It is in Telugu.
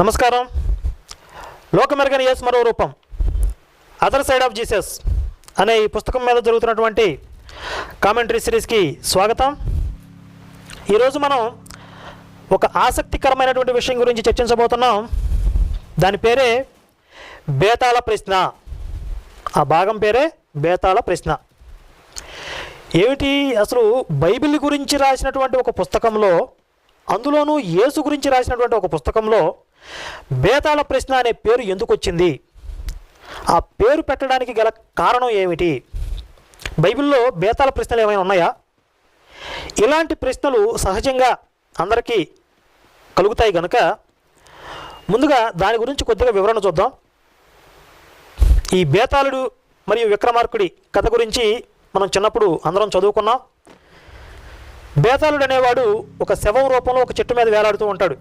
నమస్కారం. లోకమెరగని యేసు మరో రూపం, అదర్ సైడ్ ఆఫ్ జీసస్ అనే ఈ పుస్తకం మీద జరుగుతున్నటువంటి కామెంటరీ సిరీస్కి స్వాగతం. ఈరోజు మనం ఒక ఆసక్తికరమైనటువంటి విషయం గురించి చర్చించబోతున్నాం. దాని పేరే బేతాళ ప్రశ్న. ఆ భాగం పేరే బేతాళ ప్రశ్న. ఏమిటి అసలు బైబిల్ గురించి రాసినటువంటి ఒక పుస్తకంలో, అందులోనూ యేసు గురించి రాసినటువంటి ఒక పుస్తకంలో బేతాళ ప్రశ్న అనే పేరు ఎందుకు వచ్చింది? ఆ పేరు పెట్టడానికి గల కారణం ఏమిటి? బైబిల్లో బేతాళ ప్రశ్నలు ఏమైనా ఉన్నాయా? ఇలాంటి ప్రశ్నలు సహజంగా అందరికీ కలుగుతాయి కనుక ముందుగా దాని గురించి కొద్దిగా వివరణ చూద్దాం. ఈ బేతాళుడు మరియు విక్రమార్కుడి కథ గురించి మనం చిన్నప్పుడు అందరం చదువుకున్నాం. బేతాళుడు అనేవాడు ఒక శవం రూపంలో ఒక చెట్టు మీద వేలాడుతూ ఉంటాడు.